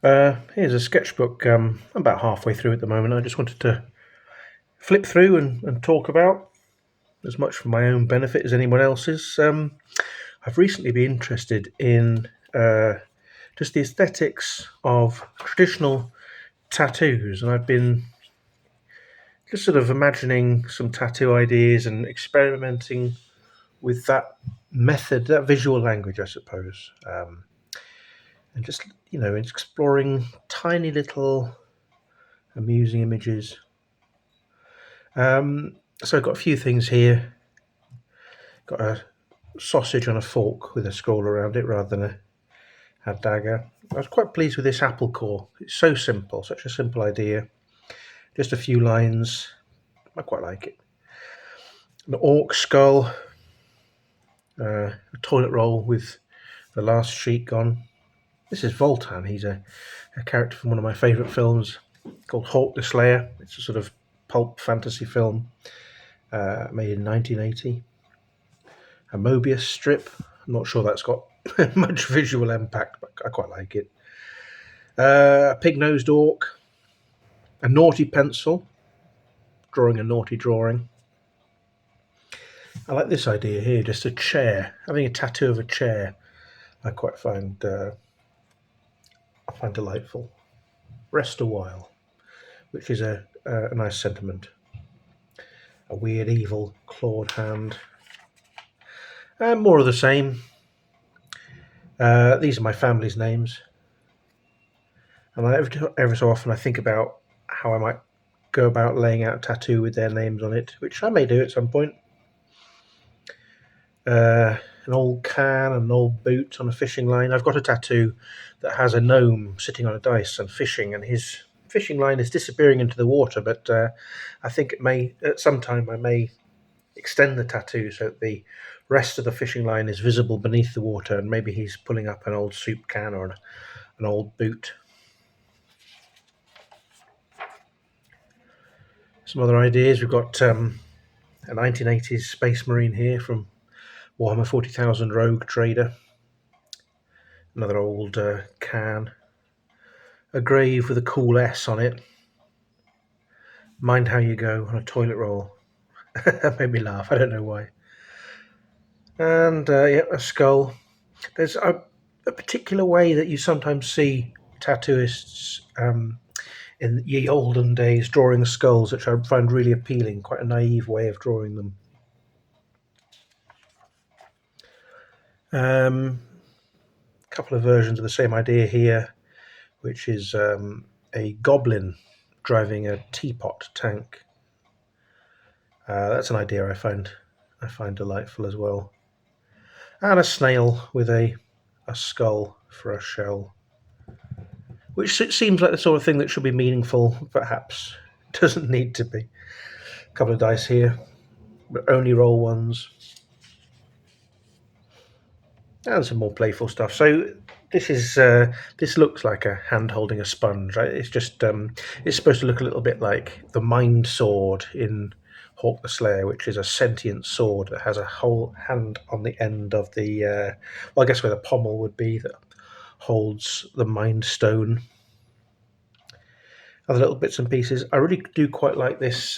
Here's a sketchbook. I'm about halfway through at the moment. I just wanted to flip through and talk about as much for my own benefit as anyone else's. I've recently been interested in just the aesthetics of traditional tattoos, and I've been just sort of imagining some tattoo ideas and experimenting with that method, that visual language, I suppose, and just exploring tiny little amusing images. So I've got a few things here. Got a sausage on a fork with a scroll around it rather than a dagger. I was quite pleased with this apple core. It's so simple, such a simple idea. Just a few lines. I quite like it. An orc skull, a toilet roll with the last sheet gone. This is Voltan. He's a character from one of my favourite films called Hawk the Slayer. It's a sort of pulp fantasy film made in 1980. A Mobius strip. I'm not sure that's got much visual impact, but I quite like it. A pig-nosed orc. A naughty pencil. Drawing a naughty drawing. I like this idea here, just a chair. Having a tattoo of a chair, I quite find delightful. Rest a while, which is a nice sentiment. A weird, evil, clawed hand. And more of the same. These are my family's names. And every so often I think about how I might go about laying out a tattoo with their names on it, which I may do at some point. An old can and an old boot on a fishing line. I've got a tattoo that has a gnome sitting on a dice and fishing, and his fishing line is disappearing into the water, but I think at some time I may extend the tattoo so that the rest of the fishing line is visible beneath the water, and maybe he's pulling up an old soup can or an old boot. Some other ideas. We've got a 1980s Space Marine here from Warhammer 40,000 Rogue Trader. Another old can. A grave with a cool S on it. Mind how you go on a toilet roll. That made me laugh. I don't know why. And a skull. There's a particular way that you sometimes see tattooists in ye olden days drawing skulls, which I find really appealing. Quite a naive way of drawing them. A couple of versions of the same idea here, which is a goblin driving a teapot tank. That's an idea I find delightful as well. And a snail with a skull for a shell, which seems like the sort of thing that should be meaningful, perhaps doesn't need to be. A couple of dice here, but only roll ones. And some more playful stuff. So this looks like a hand holding a sponge, right? It's just it's supposed to look a little bit like the Mind Sword in Hawk the Slayer, which is a sentient sword that has a whole hand on the end of the I guess where the pommel would be, that holds the Mind Stone. Other little bits and pieces. I really do quite like this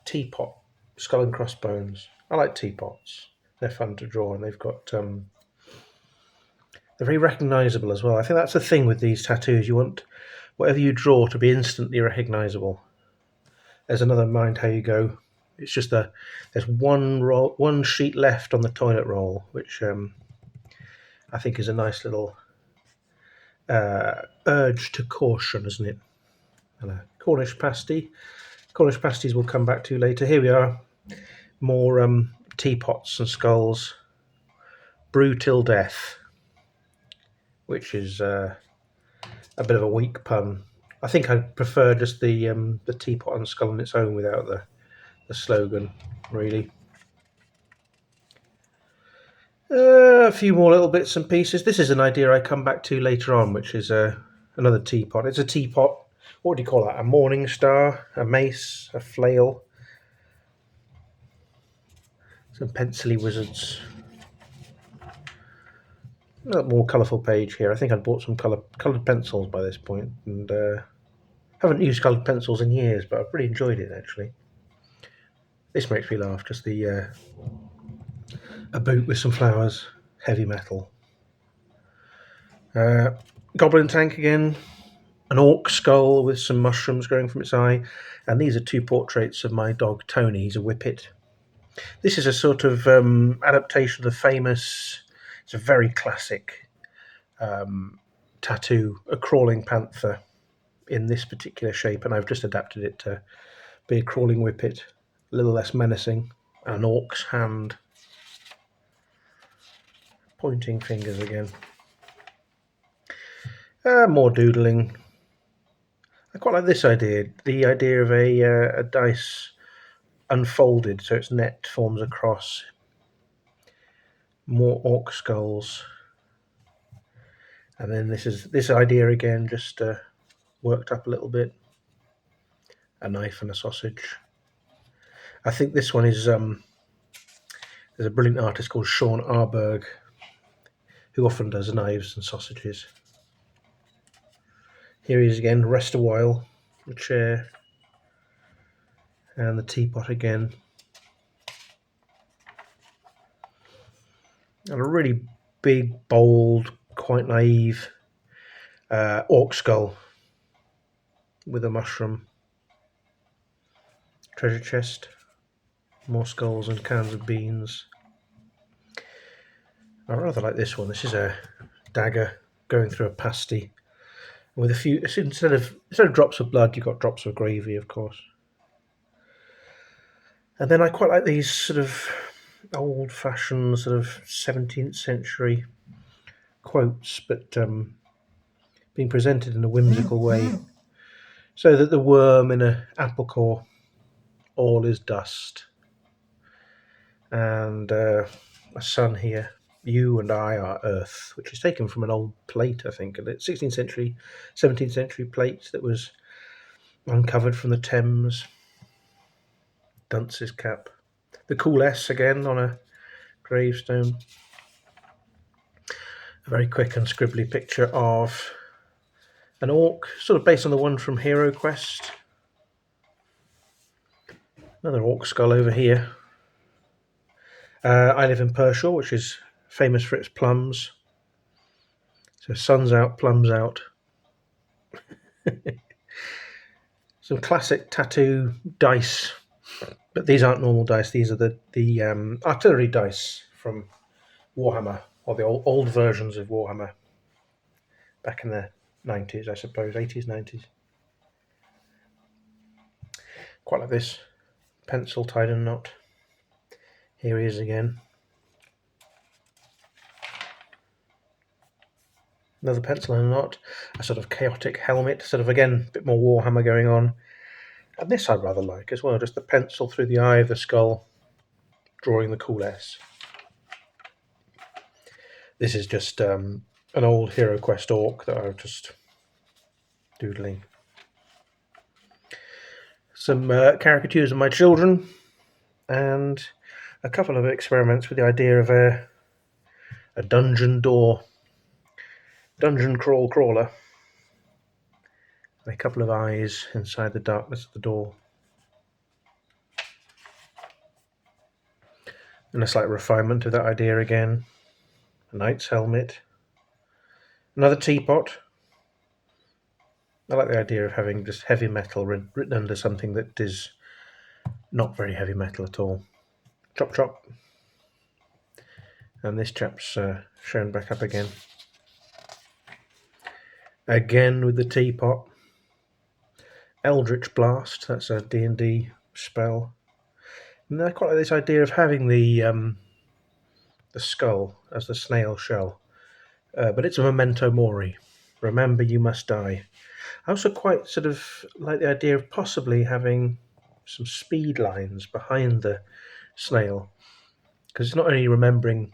teapot, skull and crossbones. I like teapots. They're fun to draw, and they've got they're very recognisable as well. I think that's the thing with these tattoos. You want whatever you draw to be instantly recognisable. There's another Mind How You Go. It's just there's one sheet left on the toilet roll, which I think is a nice little urge to caution, isn't it? And a Cornish pasty. Cornish pasties we'll come back to later. Here we are. More teapots and skulls. Brew till death, which is a bit of a weak pun. I think I'd prefer just the teapot and skull on its own without the slogan, really. A few more little bits and pieces. This is an idea I come back to later on, which is another teapot. It's a teapot. What do you call that? A morning star, a mace, a flail. Some pencily wizards. A more colourful page here. I think I'd bought some coloured pencils by this point, and haven't used coloured pencils in years, but I've really enjoyed it actually. This makes me laugh. Just the a boot with some flowers, heavy metal. Goblin tank again, an orc skull with some mushrooms growing from its eye, and these are two portraits of my dog Tony. He's a whippet. This is a sort of adaptation of the famous. It's a very classic tattoo, a crawling panther in this particular shape, and I've just adapted it to be a crawling whippet, a little less menacing, and an orc's hand. Pointing fingers again. More doodling. I quite like this idea, the idea of a dice unfolded so its net forms a cross. More orc skulls. And then this idea again, just worked up a little bit. A knife and a sausage. I think this one is there's a brilliant artist called Sean Arberg who often does knives and sausages. Here he is again, rest a while, the chair, and the teapot again. And a really big, bold, quite naive orc skull with a mushroom. Treasure chest, more skulls and cans of beans. I rather like this one. This is a dagger going through a pasty with a few. Instead of drops of blood, you've got drops of gravy, of course. And then I quite like these sort of old-fashioned, sort of 17th century quotes, but being presented in a whimsical way, so that the worm in an apple core, all is dust, and a sun here. You and I are Earth, which is taken from an old plate, I think, a 16th century, 17th century plate that was uncovered from the Thames. Dunce's cap. The cool S again on a gravestone. A very quick and scribbly picture of an orc, sort of based on the one from Hero Quest. Another orc skull over here. I live in Pershore, which is famous for its plums. So sun's out, plums out. Some classic tattoo dice, but these aren't normal dice. These are the artillery dice from Warhammer, or the old versions of Warhammer back in the 90s, I suppose, 80s, 90s. Quite like this pencil tied in a knot. Here he is again. Another pencil in a knot, a sort of chaotic helmet, sort of again, a bit more Warhammer going on. And this I rather like as well, just the pencil through the eye of the skull, drawing the cool S. This is just an old Hero Quest orc that I'm just doodling. Some caricatures of my children, and a couple of experiments with the idea of a dungeon door, dungeon crawler, and a couple of eyes inside the darkness of the door. And a slight refinement of that idea again. A knight's helmet. Another teapot. I like the idea of having just heavy metal written under something that is not very heavy metal at all. Chop chop. And this chap's shown back up again. Again with the teapot. Eldritch Blast, that's a D&D spell. And I quite like this idea of having the skull as the snail shell. But it's a memento mori. Remember, you must die. I also quite sort of like the idea of possibly having some speed lines behind the snail, because it's not only remembering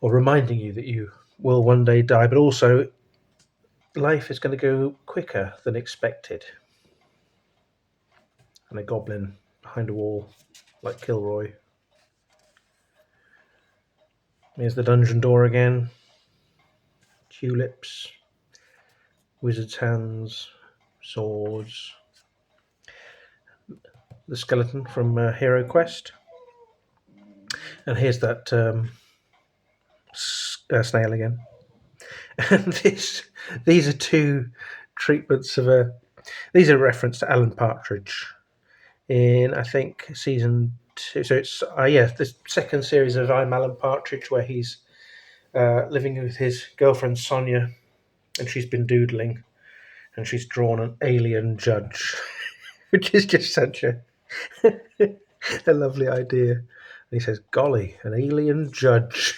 or reminding you that you will one day die, but also life is going to go quicker than expected. And a goblin behind a wall, like Kilroy. Here's the dungeon door again. tulips, wizard's hands, swords, the skeleton from Hero Quest, and here's that snail again. And these are two treatments of a. These are a reference to Alan Partridge in, I think, season 2. So it's the second series of I'm Alan Partridge, where he's living with his girlfriend Sonia, and she's been doodling, and she's drawn an alien judge, which is just such a a lovely idea. And he says, "Golly, an alien judge,"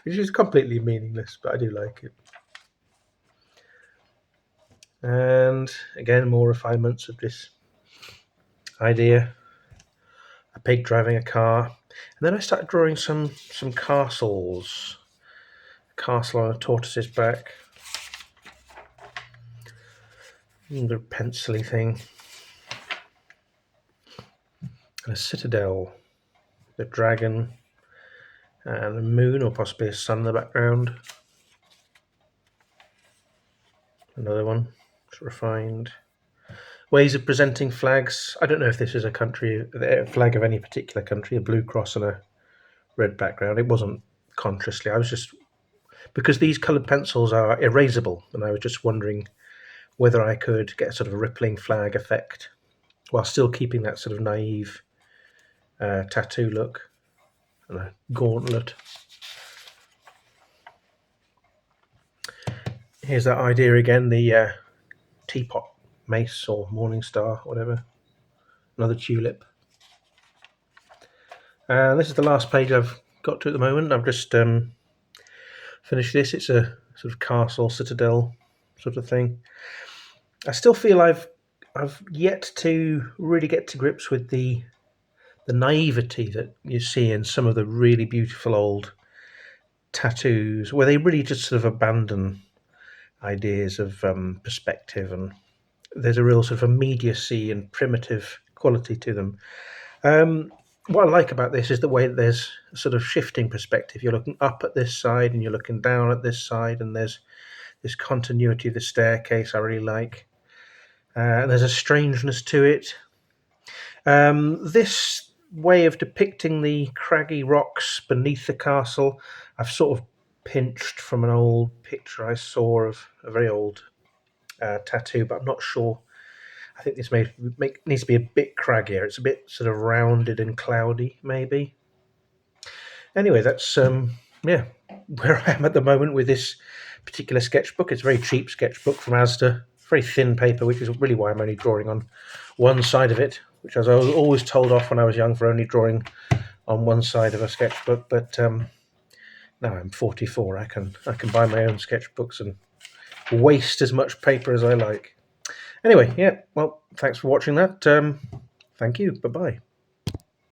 which is completely meaningless, but I do like it. And again, more refinements of this idea. A pig driving a car. And then I started drawing some castles. A castle on a tortoise's back. And a pencil-y thing. And a citadel. A dragon. And a moon, or possibly a sun in the background. Another one. It's refined. Ways of presenting flags. I don't know if this is a flag of any particular country, a blue cross and a red background. It wasn't consciously. I was just, because these coloured pencils are erasable, and I was just wondering whether I could get a sort of a rippling flag effect while still keeping that sort of naive tattoo look, and a gauntlet. Here's that idea again, the teapot mace or morning star, whatever. Another tulip. And this is the last page I've got to at the moment. I've just finished this. It's a sort of castle, citadel sort of thing. I still feel I've yet to really get to grips with the naivety that you see in some of the really beautiful old tattoos, where they really just sort of abandon ideas of perspective, and there's a real sort of immediacy and primitive quality to them. What I like about this is the way that there's a sort of shifting perspective. You're looking up at this side and you're looking down at this side, and there's this continuity of the staircase I really like. There's a strangeness to it. This way of depicting the craggy rocks beneath the castle, I've sort of pinched from an old picture I saw of a very old tattoo, but I'm not sure. I think this needs to be a bit craggier. It's a bit sort of rounded and cloudy, maybe. Anyway, that's where I am at the moment with this particular sketchbook. It's a very cheap sketchbook from Asda, very thin paper, which is really why I'm only drawing on one side of it, which I was always told off when I was young for only drawing on one side of a sketchbook. But now I'm 44, I can buy my own sketchbooks and waste as much paper as I like. Anyway, well, thanks for watching that. Thank you. Bye-bye.